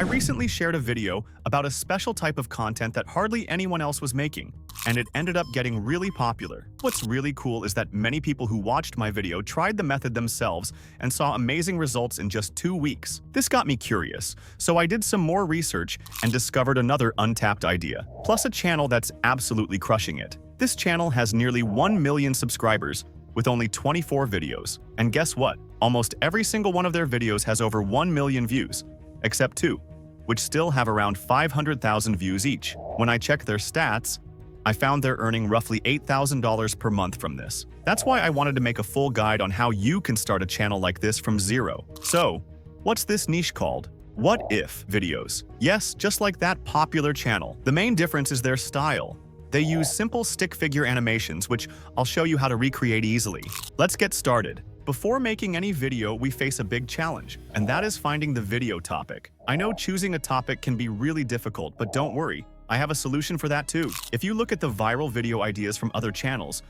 I recently shared a video about a special type of content that hardly anyone else was making, and it ended up getting really popular. What's really cool is that many people who watched my video tried the method themselves and saw amazing results in just 2 weeks. This got me curious, so I did some more research and discovered another untapped idea, plus a channel that's absolutely crushing it. This channel has nearly 1 million subscribers with only 24 videos. And guess what? Almost every single one of their videos has over 1 million views, except 2, which still have around 500,000 views each. When I checked their stats, I found they're earning roughly $8,000 per month from this. That's why I wanted to make a full guide on how you can start a channel like this from zero. So, what's this niche called? What if videos? Yes, just like that popular channel. The main difference is their style. They use simple stick figure animations, which I'll show you how to recreate easily. Let's get started. Before making any video, we face a big challenge, and that is finding the video topic. I know choosing a topic can be really difficult, but don't worry, I have a solution for that too. If you look at the viral video ideas from other channels,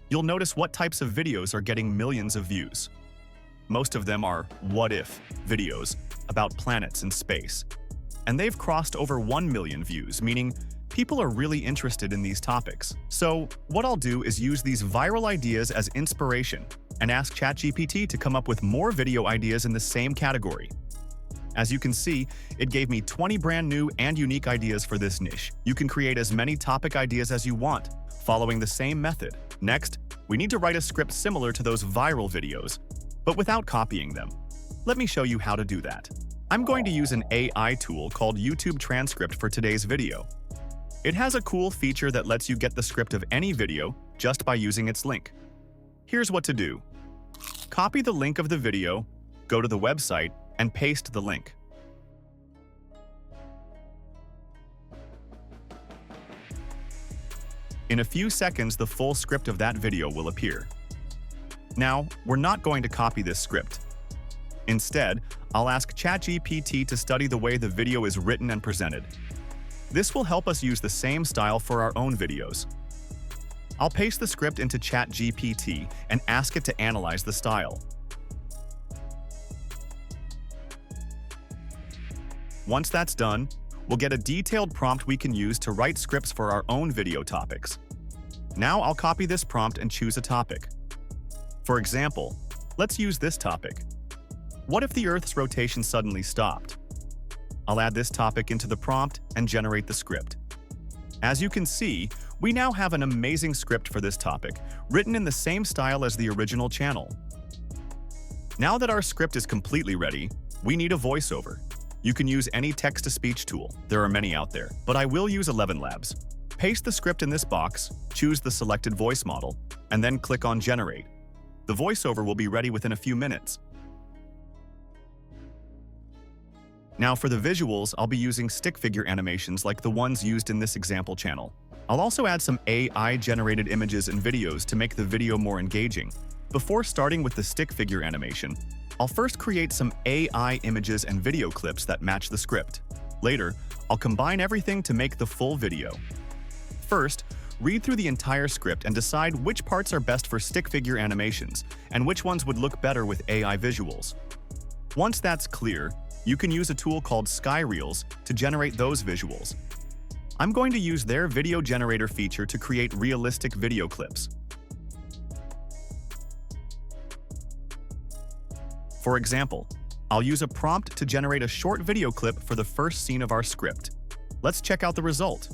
you'll notice what types of videos are getting millions of views. Most of them are what if videos about planets and space. And they've crossed over 1 million views, meaning people are really interested in these topics. So what I'll do is use these viral ideas as inspiration and ask ChatGPT to come up with more video ideas in the same category. As you can see, it gave me 20 brand new and unique ideas for this niche. You can create as many topic ideas as you want, following the same method. Next, we need to write a script similar to those viral videos, but without copying them. Let me show you how to do that. I'm going to use an AI tool called YouTube Transcript for today's video. It has a cool feature that lets you get the script of any video just by using its link. Here's what to do. Copy the link of the video, go to the website, and paste the link. In a few seconds, the full script of that video will appear. Now, we're not going to copy this script. Instead, I'll ask ChatGPT to study the way the video is written and presented. This will help us use the same style for our own videos. I'll paste the script into ChatGPT and ask it to analyze the style. Once that's done, we'll get a detailed prompt we can use to write scripts for our own video topics. Now I'll copy this prompt and choose a topic. For example, let's use this topic. What if the Earth's rotation suddenly stopped? I'll add this topic into the prompt and generate the script. As you can see, we now have an amazing script for this topic, written in the same style as the original channel. Now that our script is completely ready, we need a voiceover. You can use any text-to-speech tool. There are many out there, but I will use ElevenLabs. Paste the script in this box, choose the selected voice model, and then click on Generate. The voiceover will be ready within a few minutes. Now for the visuals, I'll be using stick figure animations like the ones used in this example channel. I'll also add some AI-generated images and videos to make the video more engaging. Before starting with the stick figure animation, I'll first create some AI images and video clips that match the script. Later, I'll combine everything to make the full video. First, read through the entire script and decide which parts are best for stick figure animations and which ones would look better with AI visuals. Once that's clear, you can use a tool called SkyReels to generate those visuals. I'm going to use their video generator feature to create realistic video clips. For example, I'll use a prompt to generate a short video clip for the first scene of our script. Let's check out the result.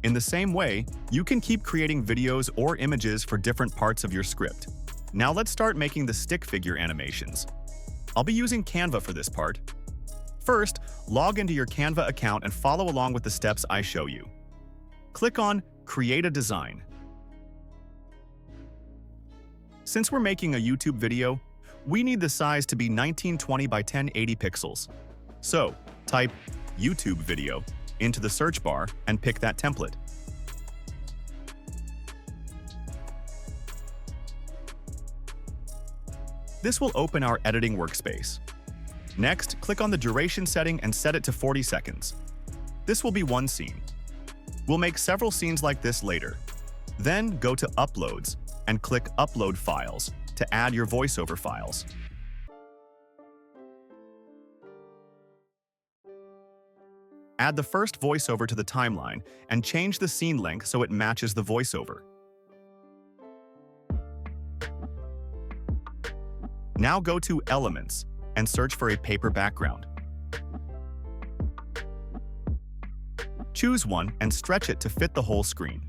In the same way, you can keep creating videos or images for different parts of your script. Now let's start making the stick figure animations. I'll be using Canva for this part. First, log into your Canva account and follow along with the steps I show you. Click on Create a Design. Since we're making a YouTube video, we need the size to be 1920 by 1080 pixels. So, type YouTube video into the search bar and pick that template. This will open our editing workspace. Next, click on the duration setting and set it to 40 seconds. This will be one scene. We'll make several scenes like this later. Then go to Uploads and click Upload Files to add your voiceover files. Add the first voiceover to the timeline and change the scene length so it matches the voiceover. Now go to Elements and search for a paper background. Choose one and stretch it to fit the whole screen.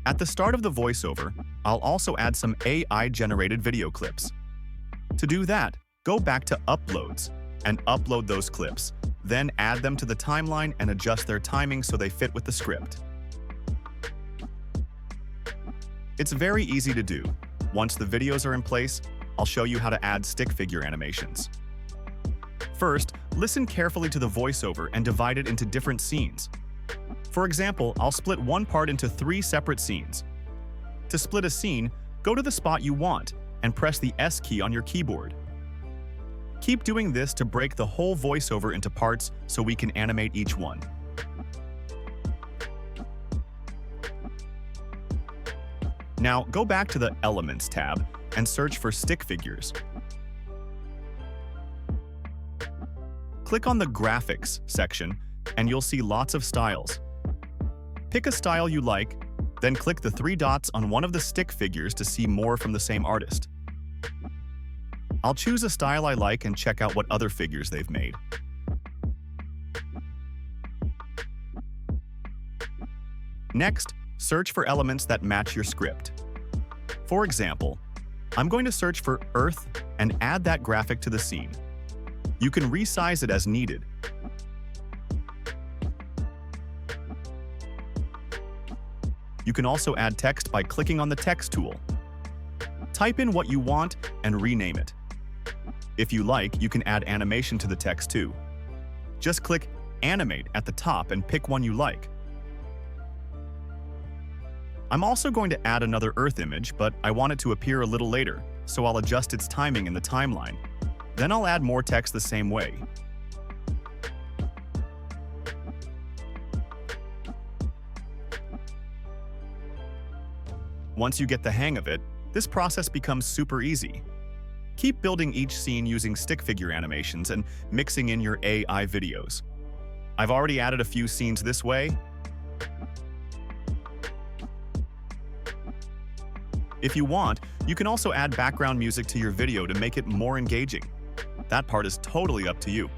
At the start of the voiceover, I'll also add some AI-generated video clips. To do that, go back to Uploads and upload those clips, then add them to the timeline and adjust their timing so they fit with the script. It's very easy to do. Once the videos are in place, I'll show you how to add stick figure animations. First, listen carefully to the voiceover and divide it into different scenes. For example, I'll split one part into 3 separate scenes. To split a scene, go to the spot you want and press the S key on your keyboard. Keep doing this to break the whole voiceover into parts so we can animate each one. Now, go back to the Elements tab and search for stick figures. Click on the Graphics section and you'll see lots of styles. Pick a style you like, then click the 3 dots on one of the stick figures to see more from the same artist. I'll choose a style I like and check out what other figures they've made. Next, search for elements that match your script. For example, I'm going to search for Earth and add that graphic to the scene. You can resize it as needed. You can also add text by clicking on the text tool. Type in what you want and rename it. If you like, you can add animation to the text too. Just click Animate at the top and pick one you like. I'm also going to add another Earth image, but I want it to appear a little later, so I'll adjust its timing in the timeline. Then I'll add more text the same way. Once you get the hang of it, this process becomes super easy. Keep building each scene using stick figure animations and mixing in your AI videos. I've already added a few scenes this way. If you want, you can also add background music to your video to make it more engaging. That part is totally up to you.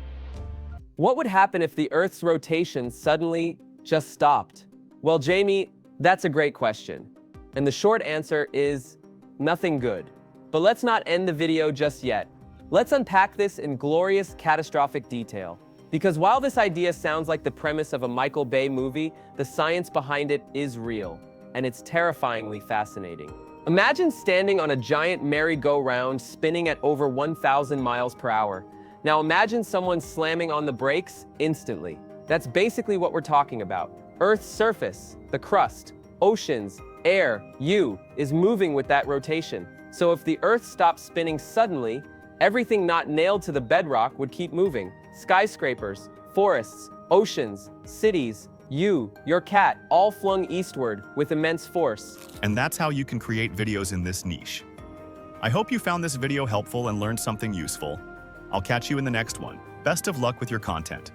What would happen if the Earth's rotation suddenly just stopped? Well, Jamie, that's a great question. And the short answer is nothing good. But let's not end the video just yet. Let's unpack this in glorious, catastrophic detail. Because while this idea sounds like the premise of a Michael Bay movie, the science behind it is real, and it's terrifyingly fascinating. Imagine standing on a giant merry-go-round spinning at over 1,000 miles per hour. Now imagine someone slamming on the brakes instantly. That's basically what we're talking about. Earth's surface, the crust, oceans, air, is moving with that rotation. So if the Earth stopped spinning suddenly, everything not nailed to the bedrock would keep moving. Skyscrapers, forests, oceans, cities, your cat, all flung eastward with immense force. And that's how you can create videos in this niche. I hope you found this video helpful and learned something useful. I'll catch you in the next one. Best of luck with your content.